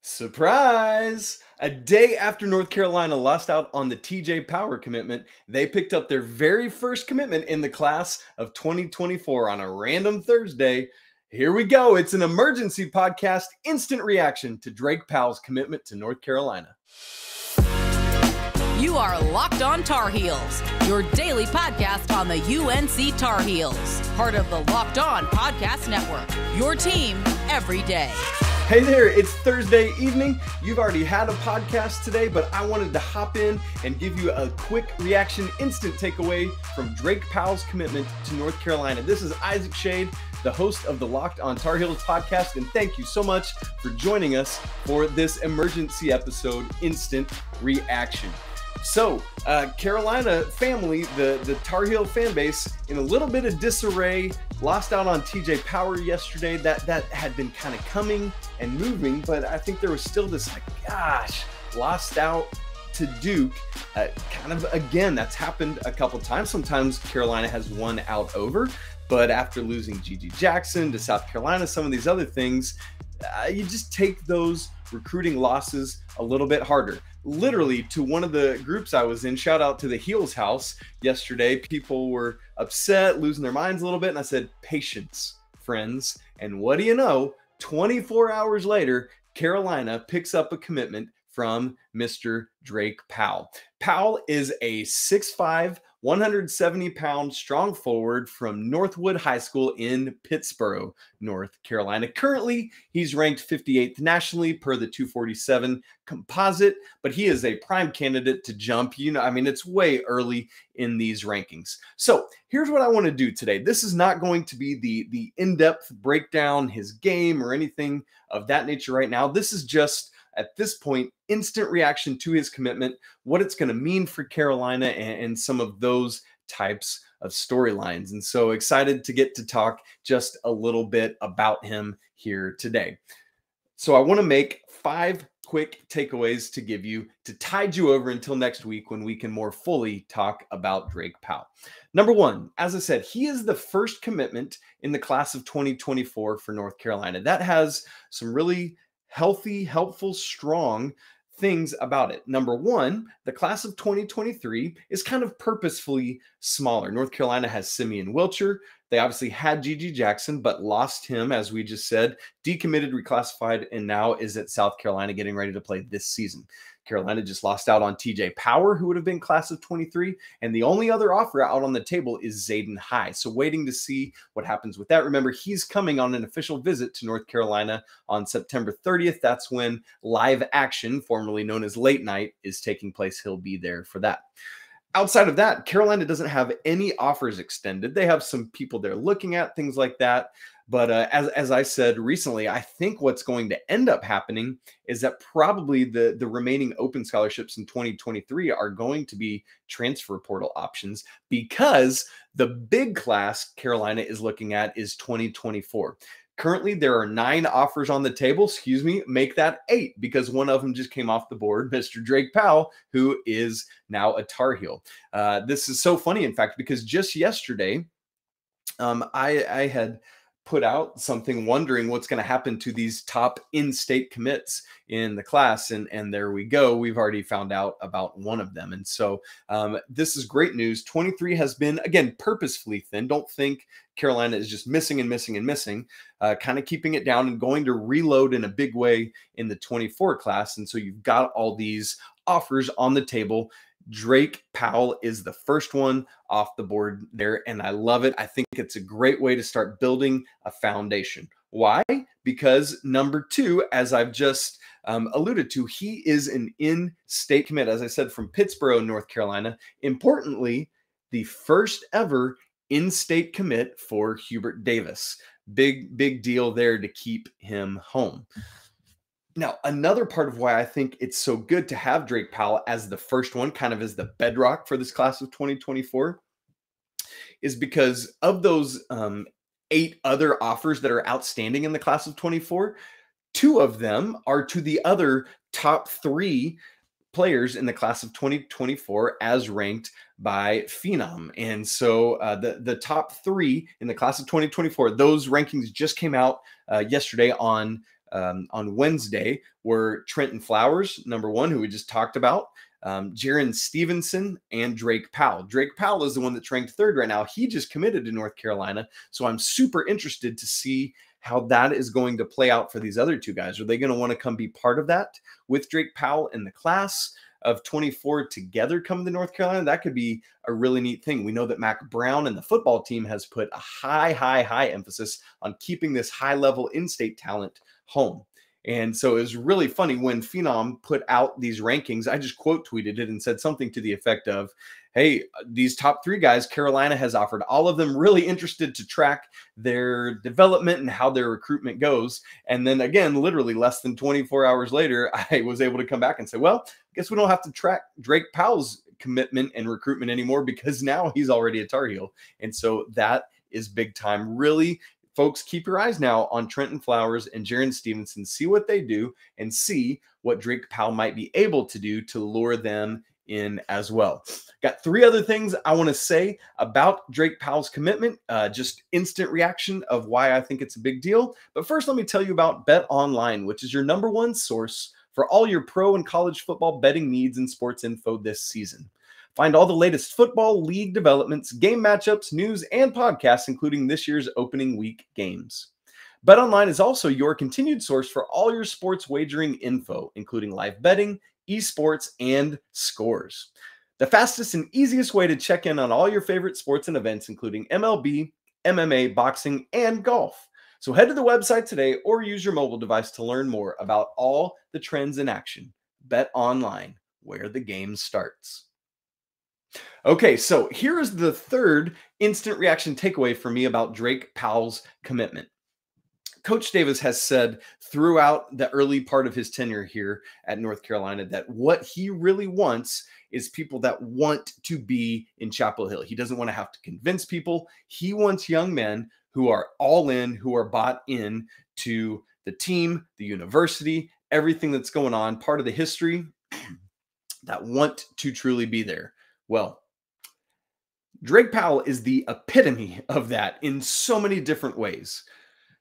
Surprise! A day after North Carolina lost out on the TJ Power commitment, they picked up their very first commitment in the class of 2024 on a random Thursday. Here we go. It's an emergency podcast, instant reaction to Drake Powell's commitment to North Carolina. You are Locked On Tar Heels, your daily podcast on the UNC Tar Heels, part of the Locked On Podcast Network, your team every day. Hey there, it's Thursday evening. You've already had a podcast today, but I wanted to hop in and give you a quick reaction, instant takeaway from Drake Powell's commitment to North Carolina. This is Isaac Shade, the host of the Locked On Tar Heels podcast, and thank you so much for joining us for this emergency episode, instant reaction. So, Carolina family, the Tar Heel fan base, in a little bit of disarray, lost out on TJ Power yesterday. That had been kind of coming and moving, but I think there was still this, lost out to Duke. Kind of, again, that's happened a couple times. Sometimes Carolina has won out over, but after losing G.G. Jackson to South Carolina, some of these other things, you just take those recruiting losses a little bit harder. Literally, to one of the groups I was in, shout out to the Heels House yesterday, people were upset, losing their minds a little bit, and I said, patience, friends. And what do you know, 24 hours later, Carolina picks up a commitment from Mr. Drake Powell. Powell is a 6'5", 170-pound strong forward from Northwood High School in Pittsboro, North Carolina. Currently, he's ranked 58th nationally per the 247 Composite, but he is a prime candidate to jump. It's way early in these rankings. So here's what I want to do today. This is not going to be the in-depth breakdown, his game, or anything of that nature right now. This is just, at this point, instant reaction to his commitment, what it's going to mean for Carolina, and some of those types of storylines. And so excited to get to talk just a little bit about him here today. So I want to make 5 quick takeaways to give you to tide you over until next week when we can more fully talk about Drake Powell. Number 1, as I said, he is the first commitment in the class of 2024 for North Carolina. That has some really healthy, helpful, strong things about it. Number 1, the class of 2023 is kind of purposefully smaller. North Carolina has Simeon Wilcher. They obviously had G.G. Jackson, but lost him, as we just said, decommitted, reclassified, and now is at South Carolina getting ready to play this season. Carolina just lost out on TJ Power, who would have been class of 23, and the only other offer out on the table is Zayden High. So waiting to see what happens with that. Remember, he's coming on an official visit to North Carolina on September 30th. That's when live action, formerly known as late night, is taking place. He'll be there for that. Outside of that, Carolina doesn't have any offers extended. They have some people they're looking at, things like that. But as I said recently, I think what's going to end up happening is that probably the remaining open scholarships in 2023 are going to be transfer portal options, because the big class Carolina is looking at is 2024. Currently, there are 9 offers on the table. Make that 8, because one of them just came off the board, Mr. Drake Powell, who is now a Tar Heel. This is so funny, in fact, because just yesterday, I had put out something wondering what's going to happen to these top in-state commits in the class. And there we go. We've already found out about one of them. And so this is great news. 23 has been, again, purposefully thin. Don't think Carolina is just missing and missing and missing, kind of keeping it down and going to reload in a big way in the 24 class. And so you've got all these offers on the table. Drake Powell is the first one off the board there, and I love it. I think it's a great way to start building a foundation. Why? Because number 2, as I've just alluded to, he is an in-state commit, as I said, from Pittsboro, North Carolina. Importantly, the first ever in-state commit for Hubert Davis. Big deal there to keep him home. Now, another part of why I think it's so good to have Drake Powell as the first one, kind of as the bedrock for this class of 2024, is because of those 8 other offers that are outstanding in the class of 24, 2 of them are to the other top 3 players in the class of 2024 as ranked by Phenom. And so the top 3 in the class of 2024, those rankings just came out yesterday on on Wednesday were Trentyn Flowers, number one, who we just talked about, Jarin Stevenson, and Drake Powell. Drake Powell is the one that's ranked third right now. He just committed to North Carolina. So I'm super interested to see how that is going to play out for these other two guys. Are they going to want to come be part of that with Drake Powell in the class of 24 together coming to North Carolina? That could be a really neat thing. We know that Mac Brown and the football team has put a high emphasis on keeping this high-level in-state talent home. And so it was really funny when Phenom put out these rankings. I just quote tweeted it and said something to the effect of, hey, these top three guys, Carolina has offered all of them, really interested to track their development and how their recruitment goes. And then again, literally less than 24 hours later, I was able to come back and say, well, I guess we don't have to track Drake Powell's commitment and recruitment anymore because now he's already a Tar Heel. And so that is big time. Really, folks, keep your eyes now on Trentyn Flowers and Jarin Stevenson. See what they do and see what Drake Powell might be able to do to lure them in as well. Got three other things I want to say about Drake Powell's commitment, just instant reaction of why I think it's a big deal. But first, let me tell you about Bet Online, which is your number one source for all your pro and college football betting needs and sports info this season. Find all the latest football league developments, game matchups, news, and podcasts, including this year's opening week games. BetOnline is also your continued source for all your sports wagering info, including live betting, esports, and scores. The fastest and easiest way to check in on all your favorite sports and events, including MLB, MMA, boxing, and golf. So head to the website today or use your mobile device to learn more about all the trends in action. Bet Online, where the game starts. Okay, so here is the third instant reaction takeaway for me about Drake Powell's commitment. Coach Davis has said throughout the early part of his tenure here at North Carolina that what he really wants is people that want to be in Chapel Hill. He doesn't want to have to convince people. He wants young men who are all in, who are bought in to the team, the university, everything that's going on, part of the history, that want to truly be there. Well, Drake Powell is the epitome of that in so many different ways.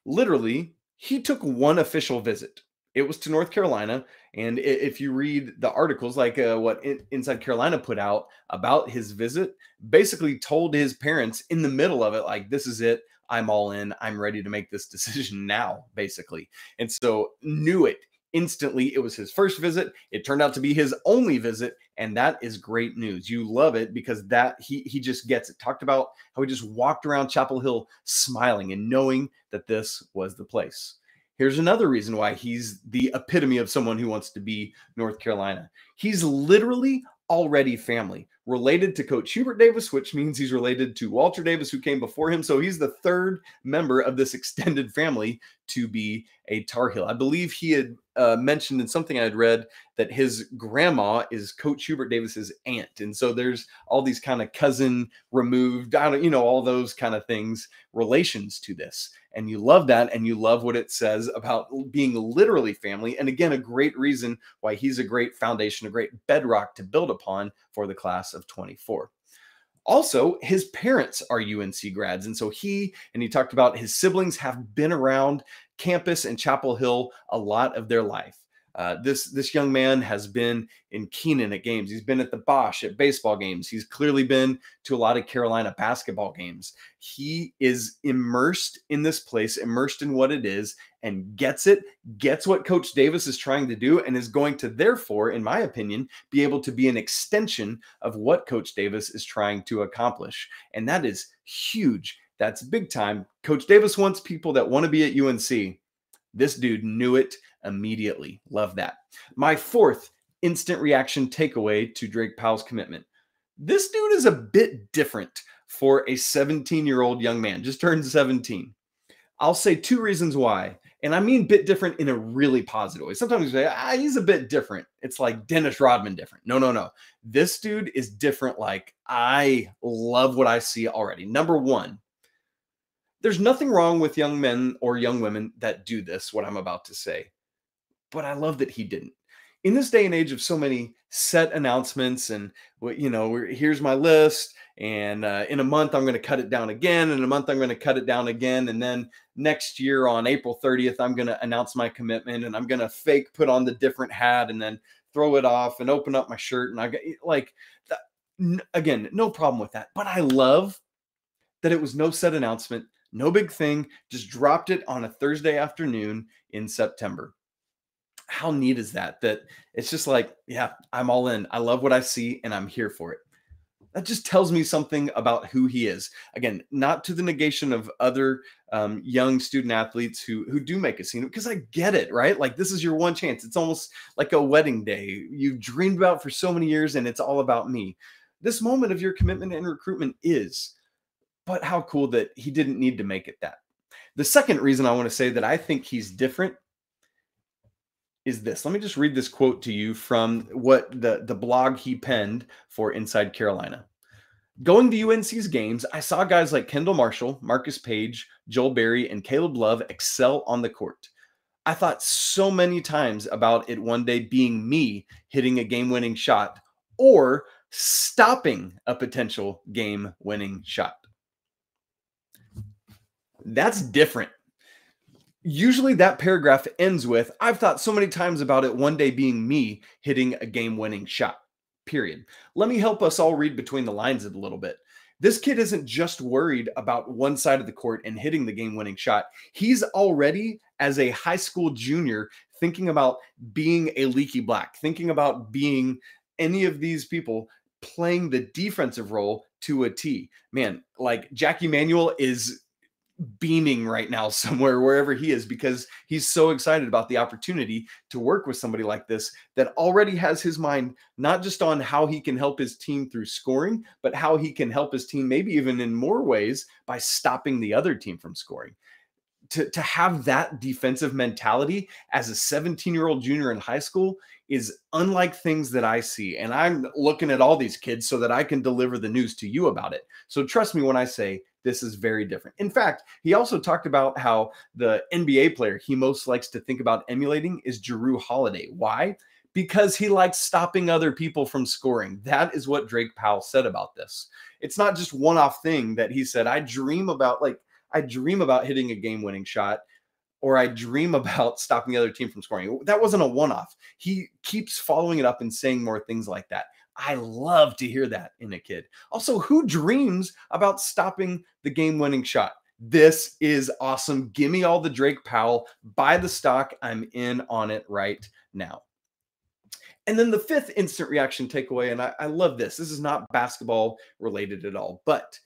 Literally, he took one official visit. It was to North Carolina. And if you read the articles, like what Inside Carolina put out about his visit, basically told his parents in the middle of it, like, this is it. I'm all in. I'm ready to make this decision now, basically. And so knew it instantly. It was his first visit. It turned out to be his only visit. And that is great news. You love it because that he just gets it. Talked about how he just walked around Chapel Hill smiling and knowing that this was the place. Here's another reason why he's the epitome of someone who wants to be North Carolina. He's literally already family, related to Coach Hubert Davis, which means he's related to Wilcher Davis, who came before him. So he's the third member of this extended family to be a Tar Heel. I believe he had mentioned in something I had read that his grandma is Coach Hubert Davis's aunt. And so there's all these kind of cousin removed, all those kind of things, relations to this. And you love that. And you love what it says about being literally family. And again, a great reason why he's a great foundation, a great bedrock to build upon for the class of 24. Also, his parents are UNC grads. And so he talked about his siblings have been around campus and Chapel Hill a lot of their life. This young man has been in Keenan at games. He's been at the Bosch at baseball games. He's clearly been to a lot of Carolina basketball games. He is immersed in this place, immersed in what it is, and gets what Coach Davis is trying to do, and is going to, therefore, in my opinion, be able to be an extension of what Coach Davis is trying to accomplish. And that is huge. That's big time. Coach Davis wants people that want to be at UNC. This dude knew it immediately. Love that. My fourth instant reaction takeaway to Drake Powell's commitment. This dude is a bit different for a 17-year-old young man, just turned 17. I'll say two reasons why. And I mean bit different in a really positive way. Sometimes you say, he's a bit different. It's like Dennis Rodman different. No. This dude is different. Like, I love what I see already. Number one, there's nothing wrong with young men or young women that do this, what I'm about to say. But I love that he didn't. In this day and age of so many set announcements and, here's my list And in a month, I'm going to cut it down again. In a month, I'm going to cut it down again. And then next year on April 30th, I'm going to announce my commitment, and I'm going to fake put on the different hat and then throw it off and open up my shirt. And I got like, again, no problem with that. But I love that it was no set announcement, no big thing, just dropped it on a Thursday afternoon in September. How neat is that? That it's just like, yeah, I'm all in. I love what I see and I'm here for it. That just tells me something about who he is. Again, not to the negation of other young student athletes who do make a scene, because I get it, right? Like, this is your one chance. It's almost like a wedding day you've dreamed about for so many years, and it's all about me. This moment of your commitment and recruitment is, but how cool that he didn't need to make it that. The second reason I want to say that I think he's different is this. Let me just read this quote to you from what the blog he penned for Inside Carolina. Going to UNC's games, I saw guys like Kendall Marshall, Marcus Page, Joel Berry, and Caleb Love excel on the court. I thought so many times about it one day being me hitting a game-winning shot or stopping a potential game-winning shot. That's different. Usually that paragraph ends with, I've thought so many times about it one day being me hitting a game-winning shot, period. Let me help us all read between the lines a little bit. This kid isn't just worried about one side of the court and hitting the game-winning shot. He's already, as a high school junior, thinking about being a Leaky Black, thinking about being any of these people playing the defensive role to a T. Man, like Jackie Manuel is beaming right now somewhere, wherever he is, because he's so excited about the opportunity to work with somebody like this that already has his mind not just on how he can help his team through scoring, but how he can help his team maybe even in more ways by stopping the other team from scoring. To have that defensive mentality as a 17-year-old junior in high school is unlike things that I see. And I'm looking at all these kids so that I can deliver the news to you about it. So trust me when I say this is very different. In fact, he also talked about how the NBA player he most likes to think about emulating is Jrue Holiday. Why? Because he likes stopping other people from scoring. That is what Drake Powell said about this. It's not just one-off thing that he said, I dream about hitting a game-winning shot, or I dream about stopping the other team from scoring. That wasn't a one-off. He keeps following it up and saying more things like that. I love to hear that in a kid. Also, who dreams about stopping the game-winning shot? This is awesome. Give me all the Drake Powell. Buy the stock. I'm in on it right now. And then the fifth instant reaction takeaway, and I love this. This is not basketball related at all, but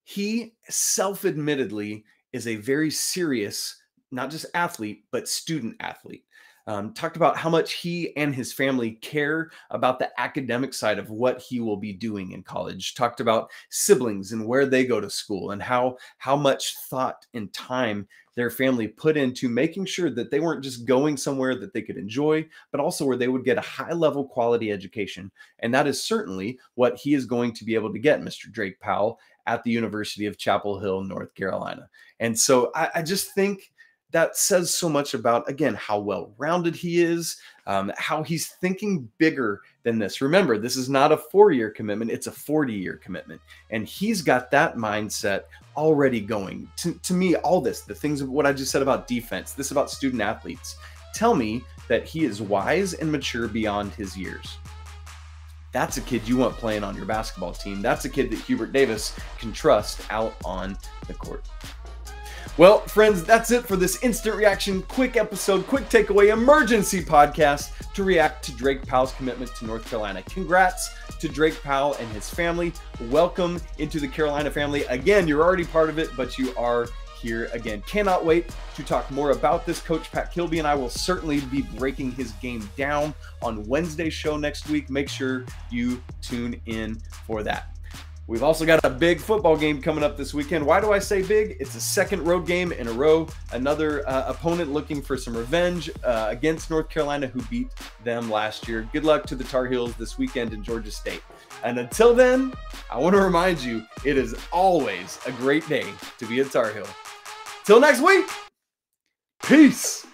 he self-admittedly is a very serious, not just athlete, but student athlete. Talked about how much he and his family care about the academic side of what he will be doing in college. Talked about siblings and where they go to school and how much thought and time their family put into making sure that they weren't just going somewhere that they could enjoy, but also where they would get a high-level quality education. And that is certainly what he is going to be able to get, Mr. Drake Powell, at the University of Chapel Hill, North Carolina. And so I just think that says so much about, again, how well-rounded he is, how he's thinking bigger than this. Remember, this is not a 4-year commitment. It's a 40-year commitment. And he's got that mindset already going. To me, all this, the things of what I just said about defense, this about student athletes, tell me that he is wise and mature beyond his years. That's a kid you want playing on your basketball team. That's a kid that Hubert Davis can trust out on the court. Well, friends, that's it for this instant reaction, quick episode, quick takeaway, emergency podcast to react to Drake Powell's commitment to North Carolina. Congrats to Drake Powell and his family. Welcome into the Carolina family. Again, you're already part of it, but you are here again. Cannot wait to talk more about this. Coach Pat Kilby and I will certainly be breaking his game down on Wednesday's show next week. Make sure you tune in for that. We've also got a big football game coming up this weekend. Why do I say big? It's a second road game in a row. Another opponent looking for some revenge against North Carolina, who beat them last year. Good luck to the Tar Heels this weekend in Georgia State. And until then, I want to remind you, it is always a great day to be a Tar Heel. Till next week, peace.